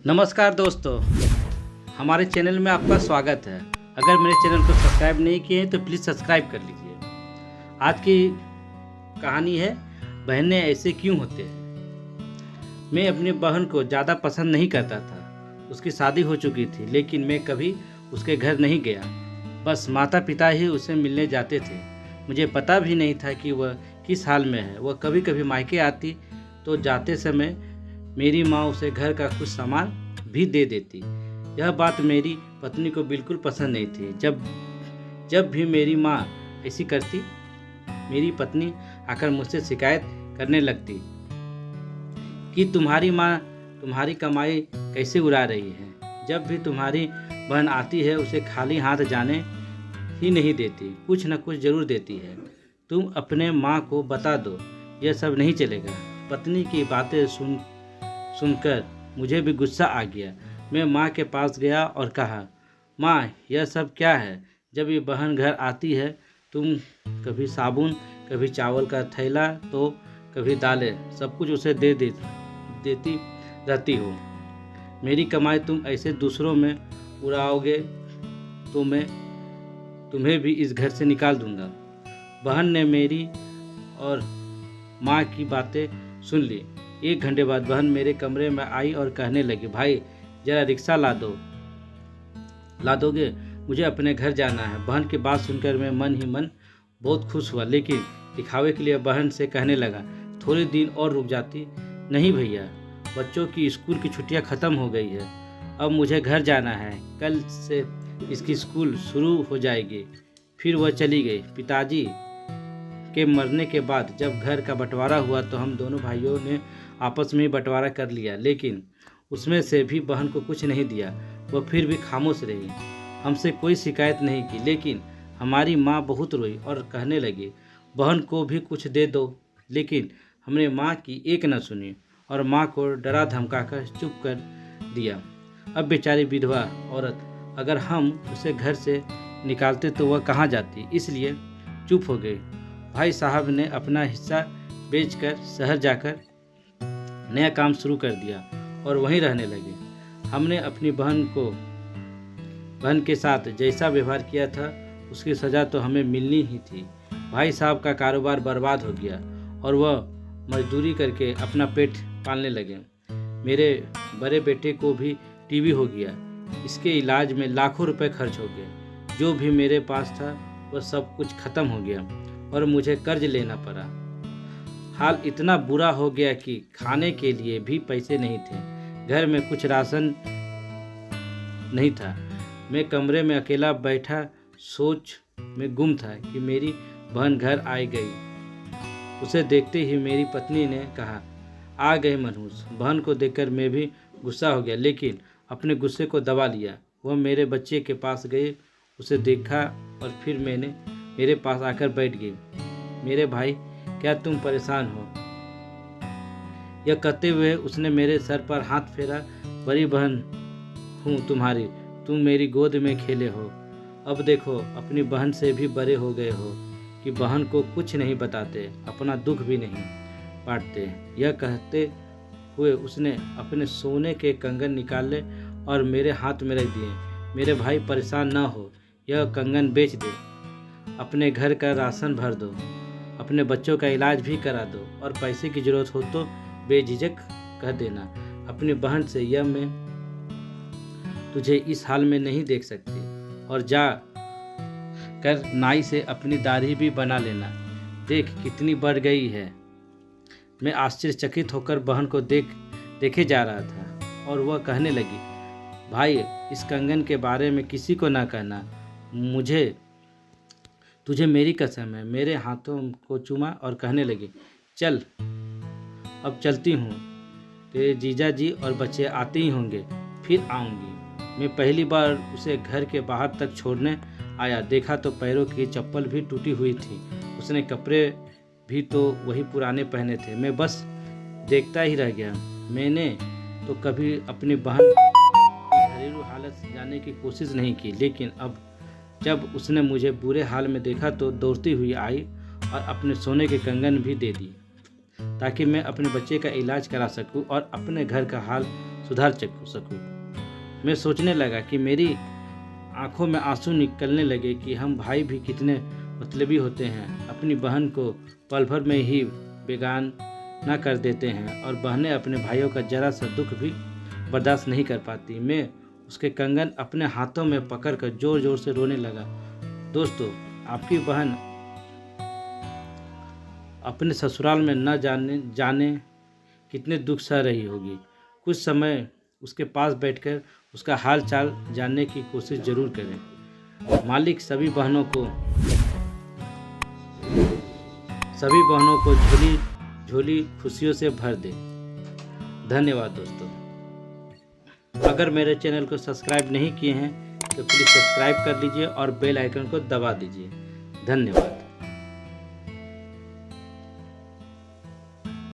नमस्कार दोस्तों, हमारे चैनल में आपका स्वागत है। अगर मेरे चैनल को सब्सक्राइब नहीं किए हैं तो प्लीज़ सब्सक्राइब कर लीजिए। आज की कहानी है बहनें ऐसे क्यों होते हैं। मैं अपनी बहन को ज़्यादा पसंद नहीं करता था। उसकी शादी हो चुकी थी, लेकिन मैं कभी उसके घर नहीं गया। बस माता पिता ही उसे मिलने जाते थे। मुझे पता भी नहीं था कि वह किस हाल में है। वह कभी कभी मायके आती तो जाते समय मेरी माँ उसे घर का कुछ सामान भी दे देती। यह बात मेरी पत्नी को बिल्कुल पसंद नहीं थी। जब भी मेरी माँ ऐसी करती, मेरी पत्नी आकर मुझसे शिकायत करने लगती कि तुम्हारी माँ तुम्हारी कमाई कैसे उड़ा रही है। जब भी तुम्हारी बहन आती है उसे खाली हाथ जाने ही नहीं देती, कुछ न कुछ जरूर देती है। तुम अपने माँ को बता दो, यह सब नहीं चलेगा। पत्नी की बातें सुनकर मुझे भी गुस्सा आ गया। मैं माँ के पास गया और कहा, माँ यह सब क्या है। जब ये बहन घर आती है तुम कभी साबुन, कभी चावल का थैला तो कभी दालें, सब कुछ उसे देती रहती हो। मेरी कमाई तुम ऐसे दूसरों में उड़ाओगे तो मैं तुम्हें भी इस घर से निकाल दूंगा। बहन ने मेरी और माँ की बातें सुन ली। 1 घंटे बाद बहन मेरे कमरे में आई और कहने लगी, भाई जरा रिक्शा ला दोगे, मुझे अपने घर जाना है। बहन की बात सुनकर मैं मन ही मन बहुत खुश हुआ, लेकिन दिखावे के लिए बहन से कहने लगा, थोड़े दिन और रुक जाती। नहीं भैया, बच्चों की स्कूल की छुट्टियां ख़त्म हो गई है, अब मुझे घर जाना है। कल से इसकी स्कूल शुरू हो जाएगी। फिर वह चली गई। पिताजी के मरने के बाद जब घर का बंटवारा हुआ तो हम दोनों भाइयों ने आपस में बंटवारा कर लिया, लेकिन उसमें से भी बहन को कुछ नहीं दिया। वह फिर भी खामोश रही, हमसे कोई शिकायत नहीं की। लेकिन हमारी माँ बहुत रोई और कहने लगी, बहन को भी कुछ दे दो। लेकिन हमने माँ की एक न सुनी और माँ को डरा धमकाकर चुप कर दिया। अब बेचारी विधवा औरत, अगर हम उसे घर से निकालते तो वह कहाँ जाती, इसलिए चुप हो गई। भाई साहब ने अपना हिस्सा बेचकर शहर जाकर नया काम शुरू कर दिया और वहीं रहने लगे। हमने अपनी बहन के साथ जैसा व्यवहार किया था उसकी सज़ा तो हमें मिलनी ही थी। भाई साहब का कारोबार बर्बाद हो गया और वह मजदूरी करके अपना पेट पालने लगे। मेरे बड़े बेटे को भी टीबी हो गया। इसके इलाज में लाखों रुपए खर्च हो गए। जो भी मेरे पास था वह सब कुछ ख़त्म हो गया और मुझे कर्ज लेना पड़ा। हाल इतना बुरा हो गया कि खाने के लिए भी पैसे नहीं थे। घर में कुछ राशन नहीं था। मैं कमरे में अकेला बैठा सोच में गुम था कि मेरी बहन घर आ गई। उसे देखते ही मेरी पत्नी ने कहा, आ गए मनहूस। बहन को देखकर मैं भी गुस्सा हो गया, लेकिन अपने गुस्से को दबा लिया। वह मेरे बच्चे के पास गए, उसे देखा और फिर मेरे पास आकर बैठ गई। मेरे भाई, क्या तुम परेशान हो? यह कहते हुए उसने मेरे सर पर हाथ फेरा। बड़ी बहन हूँ तुम्हारी, तुम मेरी गोद में खेले हो। अब देखो, अपनी बहन से भी बड़े हो गए हो कि बहन को कुछ नहीं बताते, अपना दुख भी नहीं बांटते। यह कहते हुए उसने अपने सोने के कंगन निकाले और मेरे हाथ में रख दिए। मेरे भाई, परेशान न हो, यह कंगन बेच दे, अपने घर का राशन भर दो, अपने बच्चों का इलाज भी करा दो और पैसे की ज़रूरत हो तो बेझिझक कह देना अपनी बहन से, यह मैं तुझे इस हाल में नहीं देख सकती। और जा कर नाई से अपनी दाढ़ी भी बना लेना, देख कितनी बढ़ गई है। मैं आश्चर्यचकित होकर बहन को देखे जा रहा था और वह कहने लगी, भाई इस कंगन के बारे में किसी को ना कहना, तुझे मेरी कसम है। मेरे हाथों को चूमा और कहने लगी, चल अब चलती हूँ, तेरे जीजा जी और बच्चे आते ही होंगे, फिर आऊँगी। मैं पहली बार उसे घर के बाहर तक छोड़ने आया, देखा तो पैरों की चप्पल भी टूटी हुई थी। उसने कपड़े भी तो वही पुराने पहने थे। मैं बस देखता ही रह गया। मैंने तो कभी अपनी बहन की घरेलू हालत जानने की कोशिश नहीं की, लेकिन अब जब उसने मुझे बुरे हाल में देखा तो दौड़ती हुई आई और अपने सोने के कंगन भी दे दी, ताकि मैं अपने बच्चे का इलाज करा सकूं और अपने घर का हाल सुधार सकूं। मैं सोचने लगा कि मेरी आंखों में आंसू निकलने लगे कि हम भाई भी कितने मतलबी होते हैं। अपनी बहन को पल भर में ही बेगान ना कर देते हैं और बहनें अपने भाइयों का जरा सा दुख भी बर्दाश्त नहीं कर पाती। मैं उसके कंगन अपने हाथों में पकड़कर जोर जोर से रोने लगा। दोस्तों, आपकी बहन अपने ससुराल में न जाने कितने दुख सह रही होगी। कुछ समय उसके पास बैठकर उसका हाल चाल जानने की कोशिश जरूर करें। मालिक सभी बहनों को झोली झोली खुशियों से भर दे। धन्यवाद दोस्तों। अगर मेरे चैनल को सब्सक्राइब नहीं किए हैं तो प्लीज़ सब्सक्राइब कर लीजिए और बेल आइकन को दबा दीजिए। धन्यवाद।